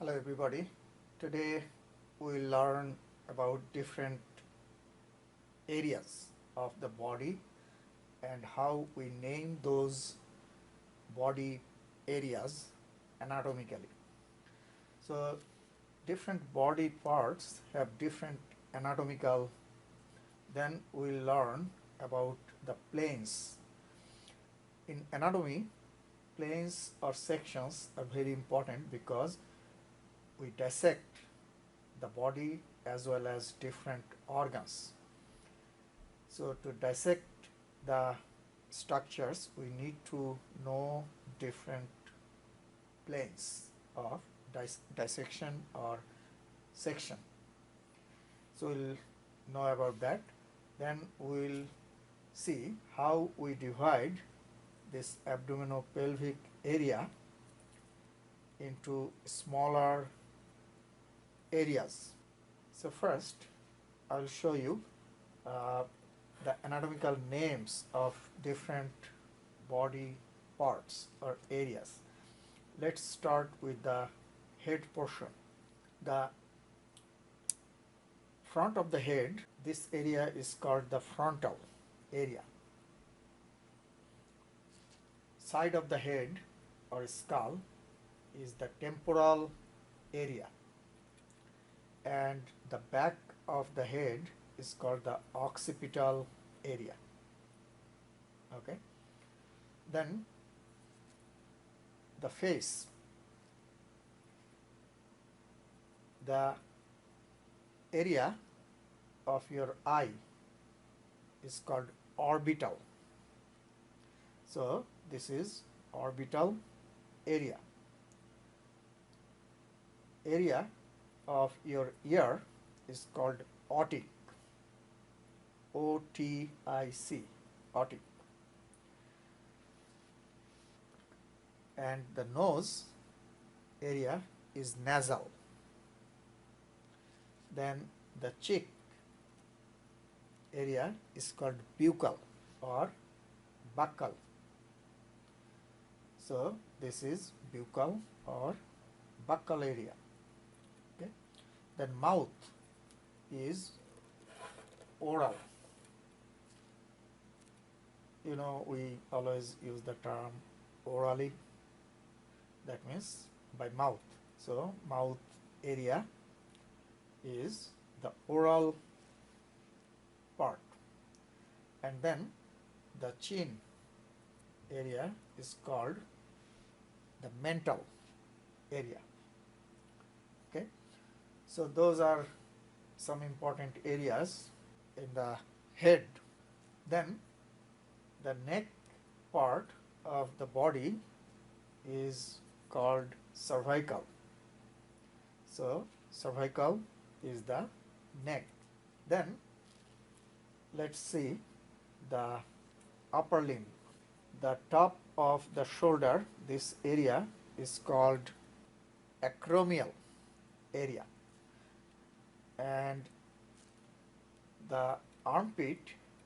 Hello everybody. Today we will learn about different areas of the body and how we name those body areas anatomically. So different body parts have different anatomical. Then we will learn about the planes. In anatomy, planes or sections are very important because we dissect the body as well as different organs. So to dissect the structures, we need to know different planes of dissection or section. So we'll know about that. Then we'll see how we divide this abdominopelvic area into smaller areas. So first I'll show you the anatomical names of different body parts or areas. Let's start with the head portion. The front of the head, this area is called the frontal area. Side of the head or skull is the temporal area, and the back of the head is called the occipital area. Okay. Then the face, the area of your eye is called orbital. So this is orbital area. Area of your ear is called otic. O-T-I-C, otic. And the nose area is nasal. Then the cheek area is called buccal or buccal. So this is buccal or buccal area. Okay. Then mouth is oral. You know, we always use the term orally. That means by mouth. So mouth area is the oral part. And then the chin area is called the mental area. Okay. So those are some important areas in the head. Then the neck part of the body is called cervical. So cervical is the neck. Then let's see the upper limb. The top of the shoulder, this area is called acromial area, and the armpit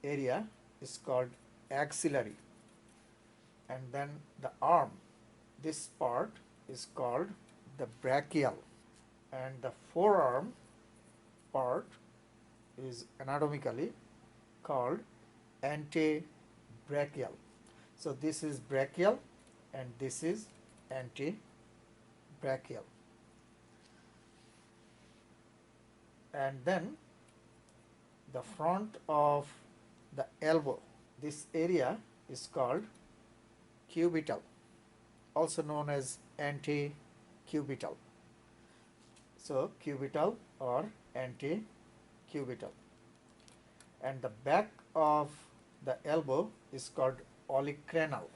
area is called axillary, and then the arm, this part is called the brachial, and the forearm part is anatomically called antebrachial. So this is brachial and this is antebrachial. And then the front of the elbow, this area is called cubital, also known as antecubital. So cubital or antecubital. And the back of the elbow is called olecranal.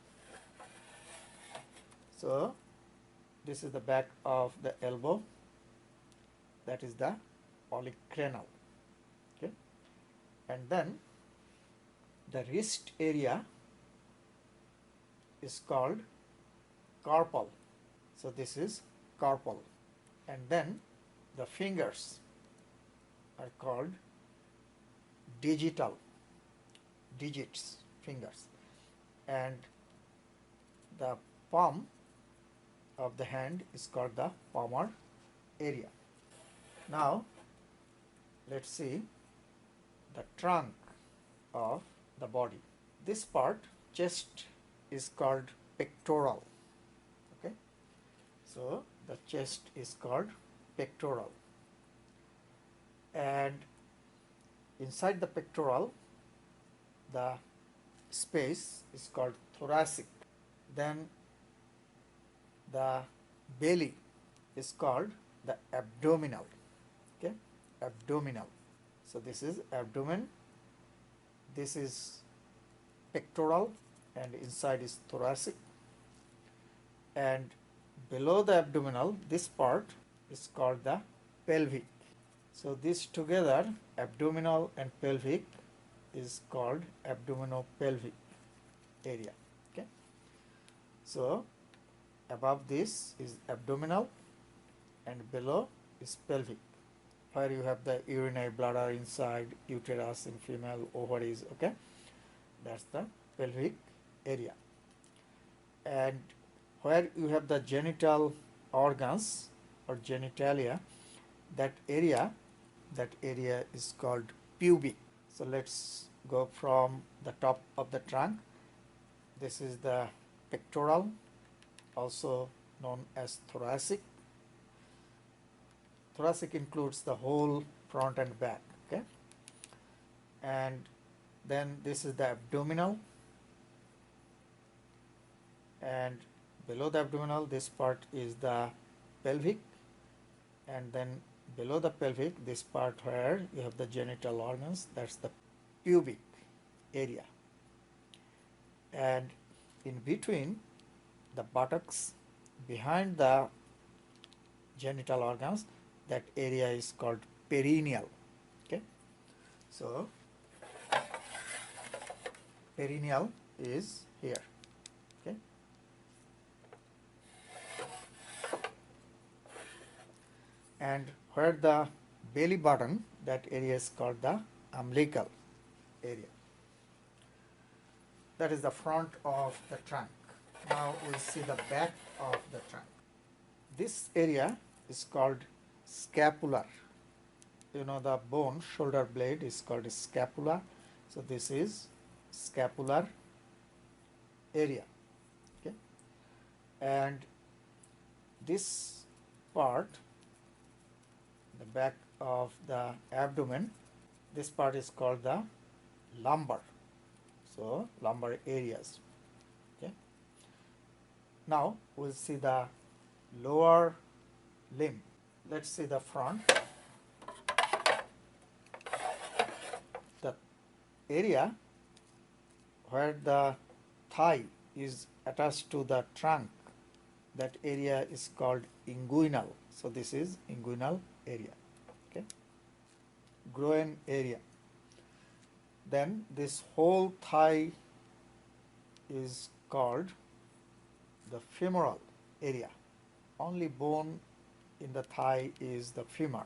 So this is the back of the elbow, that is the olecranal. Okay. And then the wrist area is called carpal. So this is carpal. And then the fingers are called digital, digits, fingers. And the palm of the hand is called the palmar area. Now let's see the trunk of the body. This part, chest, is called pectoral. Okay, so the chest is called pectoral, and inside the pectoral the space is called thoracic. Then the belly is called the abdominal. Okay, abdominal. So this is abdomen, this is pectoral, and inside is thoracic. And below the abdominal, this part is called the pelvic. So this together, abdominal and pelvic, is called abdominopelvic area. Okay, so above this is abdominal and below is pelvic, where you have the urinary bladder inside, uterus in female, ovaries. Okay, that's the pelvic area. And where you have the genital organs or genitalia, that area is called pubic. So let's go from the top of the trunk. This is the pectoral, also known as thoracic. Thoracic includes the whole front and back. Okay, and then this is the abdominal, and below the abdominal this part is the pelvic, and then below the pelvic this part where you have the genital organs, that's the pubic area. And in between the buttocks, behind the genital organs, that area is called perineal. Okay, so perineal is here. Okay, and where the belly button, that area is called the umbilical area. That is the front of the trunk. Now we'll see the back of the trunk. This area is called scapular. You know, the bone, shoulder blade, is called scapula. So this is scapular area. Okay, and this part, the back of the abdomen, this part is called the lumbar. So lumbar areas. Okay, now we'll see the lower limb. Let's see the front. The area where the thigh is attached to the trunk, that area is called inguinal. So this is inguinal area. Okay, groin area. Then this whole thigh is called the femoral area. Only bone in the thigh is the femur.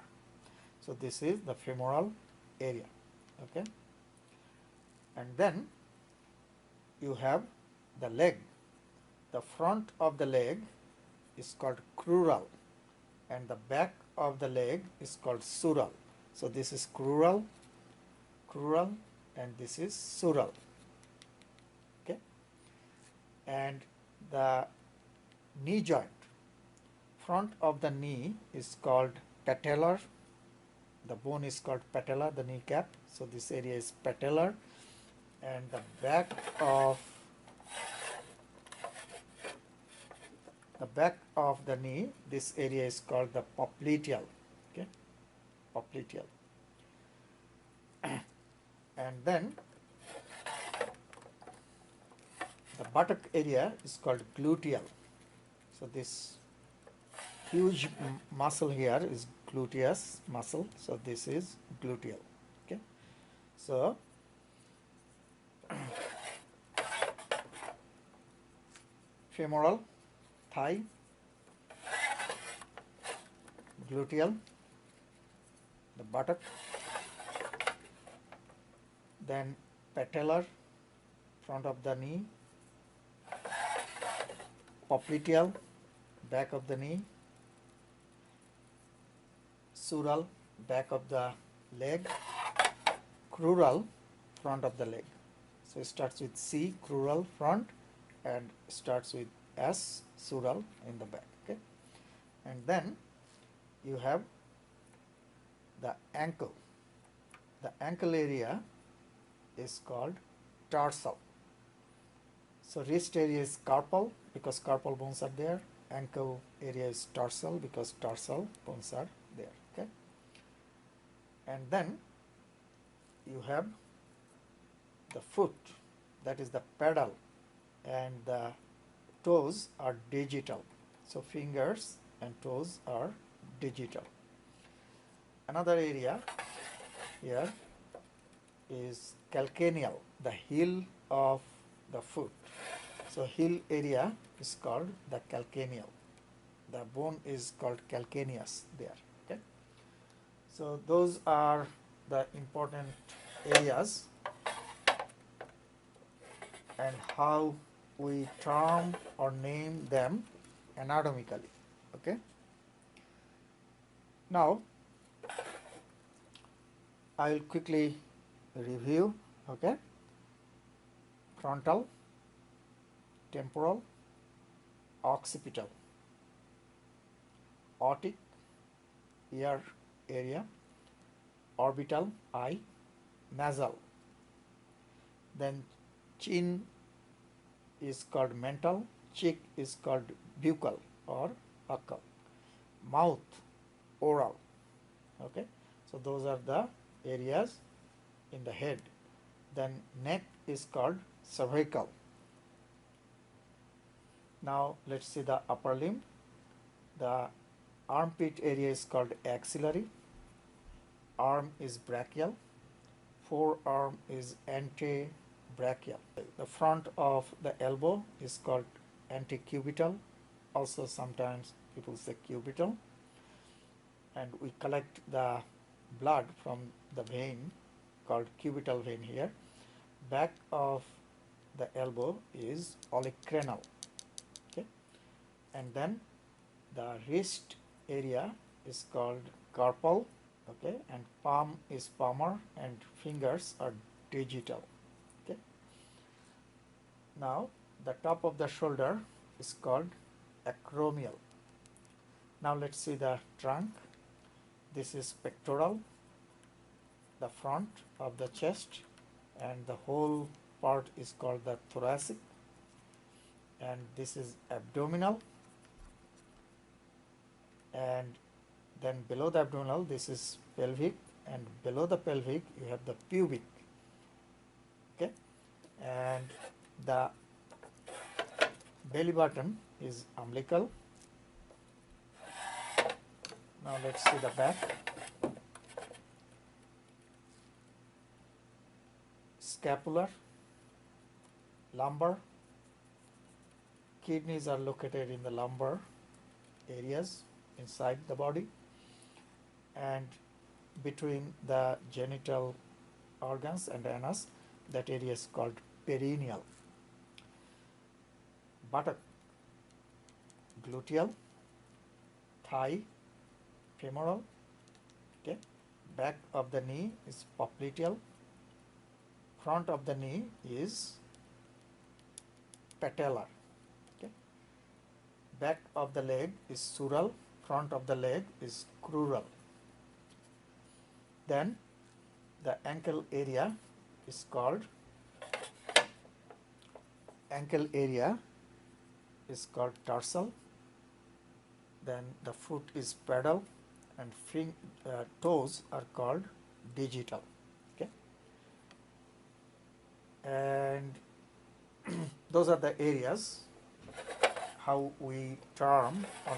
So this is the femoral area. Okay, and then you have the leg. The front of the leg is called crural, and the back of the leg is called sural. So this is crural, and this is sural. Okay, and the knee joint, front of the knee is called patellar. The bone is called patella, the kneecap. So this area is patellar, and the back of the knee, this area is called the popliteal. Okay, popliteal. And then the buttock area is called gluteal. So this huge muscle here is gluteus muscle. So this is gluteal. Okay, so femoral, thigh, gluteal, the buttock, then patellar, front of the knee, popliteal, back of the knee, sural, back of the leg, crural, front of the leg. So it starts with C, crural, front, and starts with S, sural, in the back. Okay, and then you have the ankle. The ankle area is called tarsal. So wrist area is carpal because carpal bones are there. Ankle area is tarsal because tarsal bones are there. Okay, and then you have the foot, that is the pedal, and the toes are digital. So fingers and toes are digital. Another area here is calcaneal, the heel of the foot. So heel area is called the calcaneal. The bone is called calcaneus there. Okay. So those are the important areas and how we term or name them anatomically. Okay. Now I will quickly review. Okay. Frontal, temporal, occipital, otic, ear area, orbital, eye, nasal. Then chin is called mental, cheek is called buccal or buccal, mouth, oral. Okay, so those are the areas in the head. Then neck is called cervical. Now let's see the upper limb. The armpit area is called axillary, arm is brachial, forearm is antebrachial. The front of the elbow is called antecubital, also sometimes people say cubital, and we collect the blood from the vein called cubital vein here. Back of the elbow is olecranal. Okay, and then the wrist area is called carpal. Okay, and palm is palmar and fingers are digital. Okay, now the top of the shoulder is called acromial. Now let's see the trunk. This is pectoral, the front of the chest, and the whole part is called the thoracic, and this is abdominal, and then below the abdominal this is pelvic, and below the pelvic you have the pubic. Okay, and the belly button is umbilical. Now let's see the back. Scapular, lumbar, kidneys are located in the lumbar areas inside the body, and between the genital organs and anus, that area is called perineal. Buttock, gluteal, thigh, femoral. Okay, back of the knee is popliteal, front of the knee is patellar. Okay, back of the leg is sural, front of the leg is crural. Then the ankle area is called tarsal. Then the foot is pedal, and toes are called digital. Okay, and those are the areas how we term or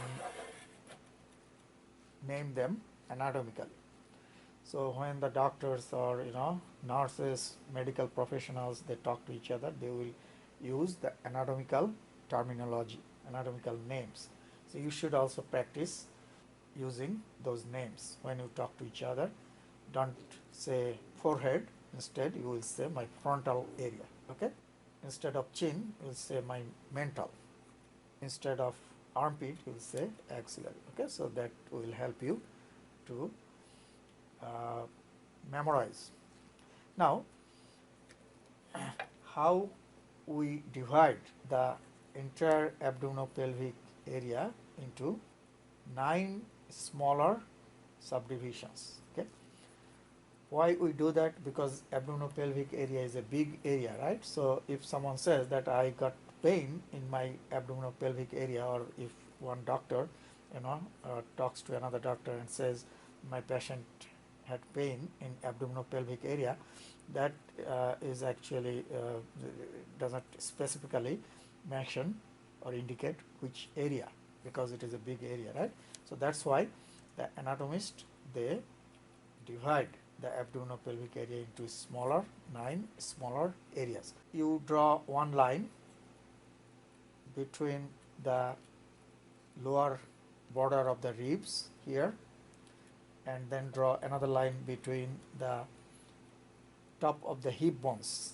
name them anatomically. So when the doctors or nurses, medical professionals, they talk to each other, they will use the anatomical terminology, anatomical names. So you should also practice using those names when you talk to each other. Don't say forehead, instead you will say my frontal area. Okay, instead of chin you will say my mental, instead of armpit you will say axillary. Okay, so that will help you to uh, memorize. Now, how we divide the entire abdominopelvic area into 9 smaller subdivisions. Okay, why we do that? Because abdominopelvic area is a big area, right? So if someone says that I got pain in my abdominopelvic area, or if one doctor talks to another doctor and says my patient had pain in abdominopelvic area, that is actually does not specifically mention or indicate which area, because it is a big area, right? So that's why the anatomist, they divide the abdominopelvic area into 9 smaller areas. You draw one line between the lower border of the ribs here, and then draw another line between the top of the hip bones,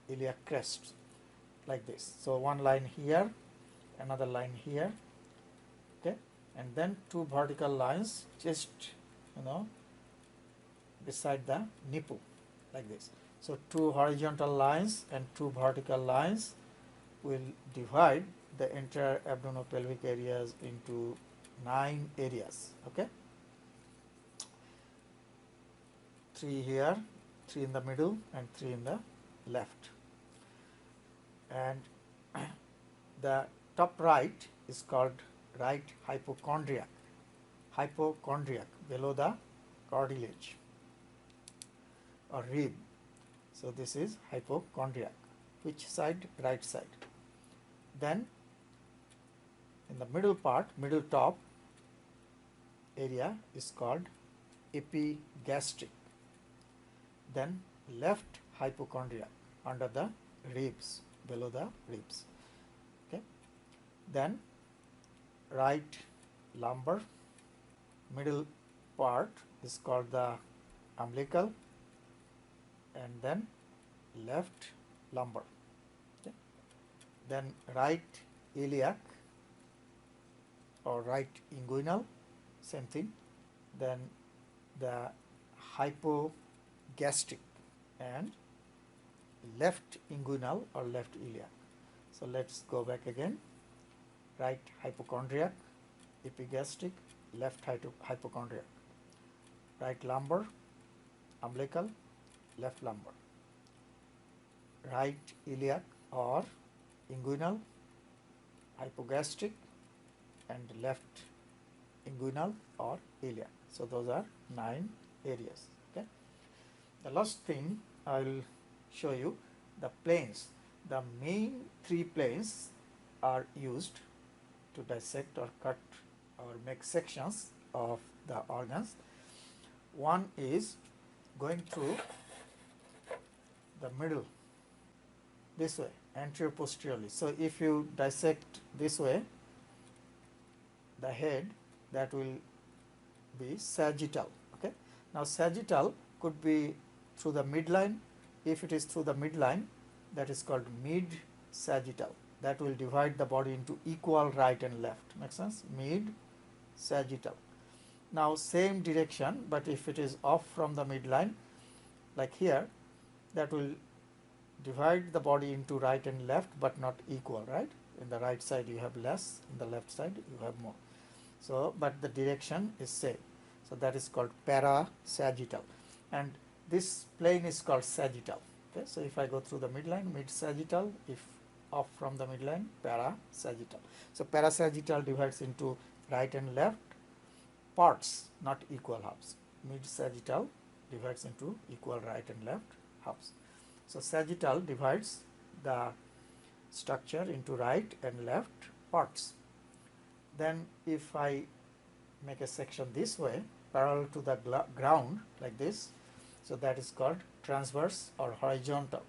iliac crest, like this. So one line here, another line here, okay, and then 2 vertical lines just beside the nipple, like this. So 2 horizontal lines and 2 vertical lines will divide the entire abdominopelvic areas into 9 areas. Okay, 3 here, 3 in the middle, and 3 in the left. And the top right is called right hypochondriac. Hypochondriac, below the cartilage or rib. So this is hypochondriac. Which side? Right side. Then in the middle part, middle top area is called epigastric. Then left hypochondriac, under the ribs, below the ribs. Okay. Then right lumbar, middle part is called the umbilical, and then left lumbar. Okay. Then right iliac or right inguinal, same thing. Then the hypogastric and left inguinal or left iliac. So let's go back again. Right hypochondriac, epigastric, left hypochondriac. Right lumbar, umbilical, left lumbar. Right iliac or inguinal, hypogastric, and left inguinal or iliac. So those are 9 areas. Okay. The last thing I will show you, the planes. The main 3 planes are used to dissect or cut or make sections of the organs. One is going through the middle, this way, anterior posteriorly. So if you dissect this way, the head, that will be sagittal. Okay. Now sagittal could be through the midline. If it is through the midline, that is called mid sagittal. That will divide the body into equal right and left. Makes sense? Mid sagittal. Now same direction, but if it is off from the midline, like here, that will divide the body into right and left, but not equal, right? In the right side you have less, in the left side you have more. So, but the direction is same. So that is called parasagittal, and this plane is called sagittal. Okay, so if I go through the midline, mid sagittal, if off from the midline, parasagittal. So parasagittal divides into right and left parts, not equal halves. Mid sagittal divides into equal right and left halves. So sagittal divides the structure into right and left parts. Then if I make a section this way, parallel to the ground, like this, so that is called transverse or horizontal.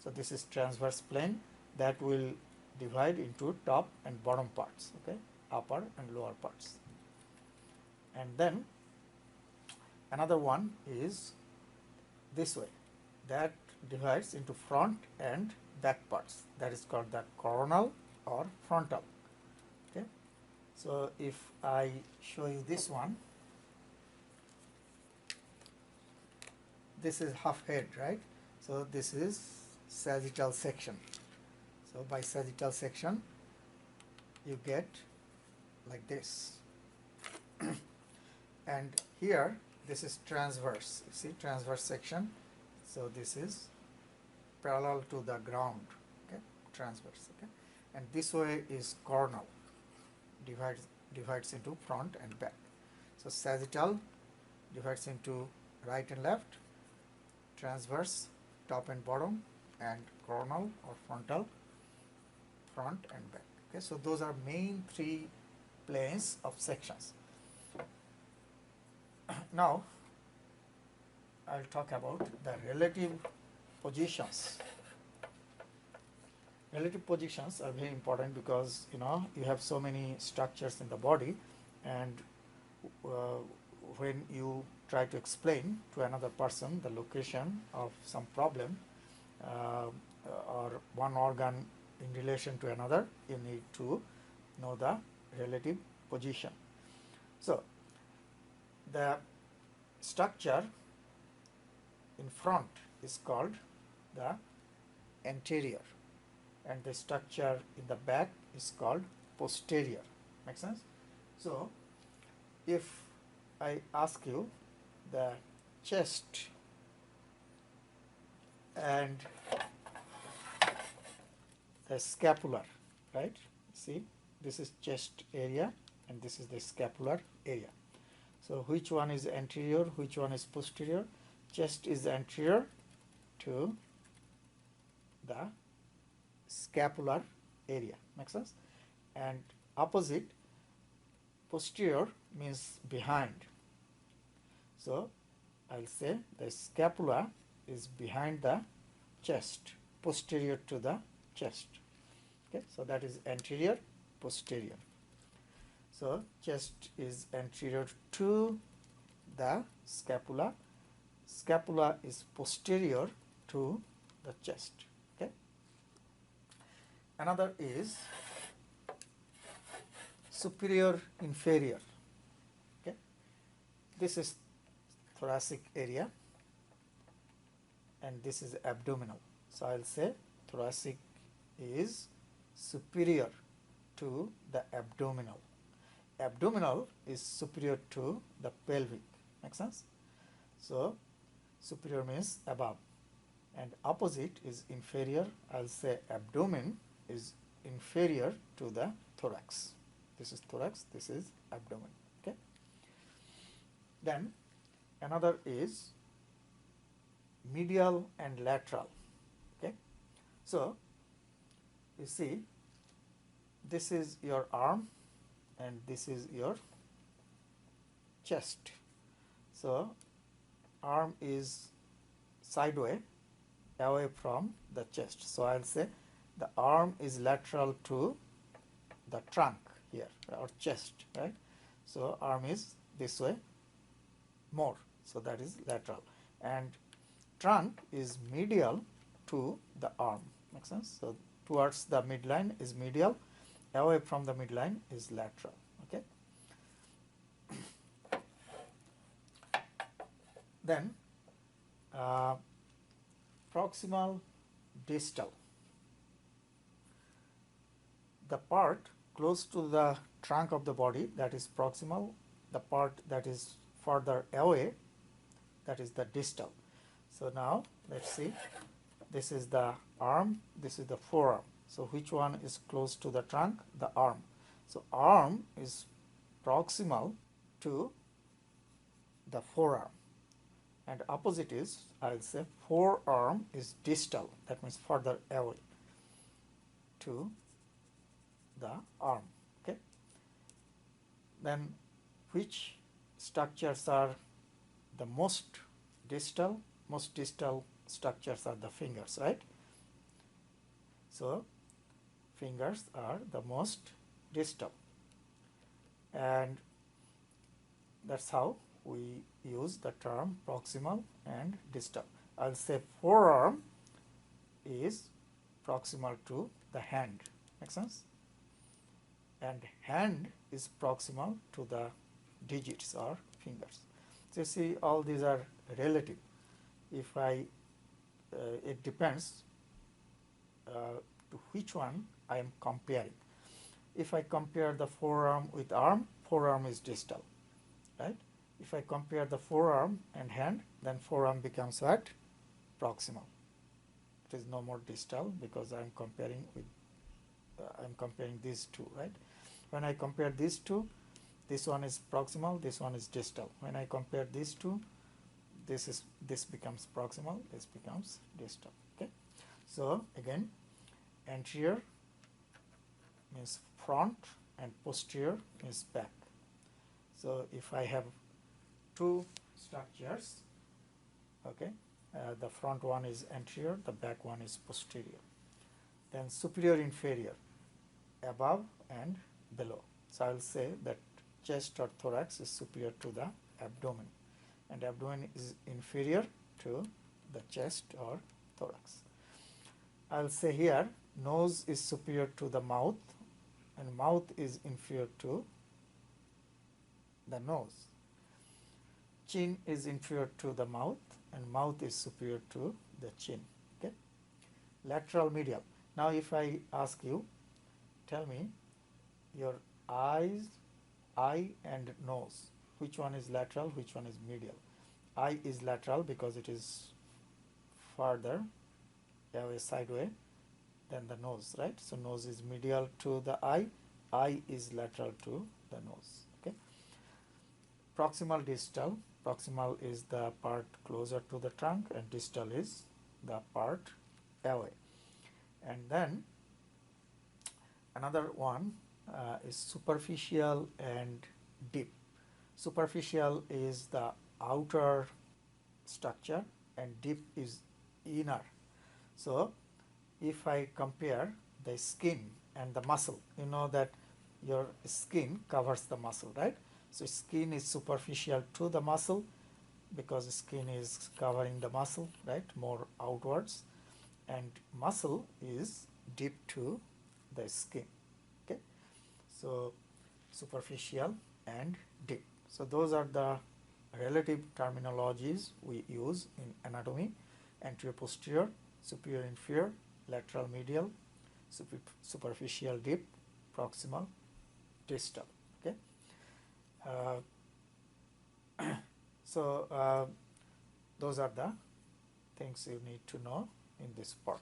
So this is transverse plane that will divide into top and bottom parts, okay, upper and lower parts. And then another one is this way, that divides into front and back parts. That is called the coronal or frontal. Okay. So if I show you this one, this is half head, right? So this is sagittal section. So by sagittal section you get like this. And here this is transverse, you see, transverse section. So this is parallel to the ground, okay, transverse, okay. And this way is coronal, divides into front and back. So sagittal divides into right and left, transverse top and bottom, and coronal or frontal front and back, okay. So those are main three planes of sections. Now I'll talk about the relative positions. Relative positions are very important because you have so many structures in the body, and when you try to explain to another person the location of some problem or one organ in relation to another, you need to know the relative position. So the structure in front is called the anterior, and the structure in the back is called posterior. Make sense? So if I ask you the chest and the scapular, right? See, this is chest area and this is the scapular area. So which one is anterior, which one is posterior? Chest is anterior to the scapular area. Make sense? And opposite, posterior means behind. So I'll say the scapula is behind the chest, posterior to the chest. Okay, so that is anterior, posterior. So chest is anterior to the scapula. Scapula is posterior to the chest. Okay. Another is superior inferior. Okay. This is thoracic area and this is abdominal. So I'll say thoracic is superior to the abdominal. Abdominal is superior to the pelvic. Make sense? So superior means above and opposite is inferior. I'll say abdomen is inferior to the thorax. This is thorax, this is abdomen. Okay. Then another is medial and lateral. Okay. So you see, this is your arm and this is your chest. So arm is sideways away from the chest. So I'll say the arm is lateral to the trunk here or chest, right? So arm is this way more. So that is lateral. And trunk is medial to the arm. Makes sense? So towards the midline is medial, away from the midline is lateral. Okay. Then proximal, distal. The part close to the trunk of the body, that is proximal. The part that is further away, that is the distal. So now let's see, this is the arm, this is the forearm. So which one is close to the trunk? The arm. So arm is proximal to the forearm, and opposite is, I'll say forearm is distal, that means further away to the arm. Okay. Then which structures are the most distal? Most distal structures are the fingers, right? So fingers are the most distal, and that's how we use the term proximal and distal. I'll say forearm is proximal to the hand. Make sense? And hand is proximal to the digits or fingers. So you see, all these are relative. if I it depends to which one I am comparing. If I compare the forearm with arm, forearm is distal, right? If I compare the forearm and hand, then forearm becomes what? Proximal. It is no more distal because I am comparing with I'm comparing these two, right? When I compare these two, this one is proximal, this one is distal. When I compare these two, this becomes proximal, this becomes distal. Okay, so again, anterior means front and posterior means back. So if I have two structures, okay, the front one is anterior, the back one is posterior. Then superior, inferior, above and below. So I will say that chest or thorax is superior to the abdomen, and abdomen is inferior to the chest or thorax. I will say here nose is superior to the mouth, and mouth is inferior to the nose. Chin is inferior to the mouth, and mouth is superior to the chin. Okay. Lateral, medial. Now if I ask you, tell me your eye and nose, which one is lateral, which one is medial? Eye is lateral because it is farther away, sideway than the nose, right? So nose is medial to the eye is lateral to the nose. Okay. Proximal, distal. Proximal is the part closer to the trunk, and distal is the part away. And then another one is superficial and deep. Superficial is the outer structure and deep is inner. So if I compare the skin and the muscle, you know that your skin covers the muscle, right? So skin is superficial to the muscle because skin is covering the muscle, right, more outwards, and muscle is deep to the skin. Okay, so superficial and deep. So those are the relative terminologies we use in anatomy: anterior, posterior, superior, inferior, lateral, medial, superficial, deep, proximal, distal. Okay. So those are the things you need to know in this part.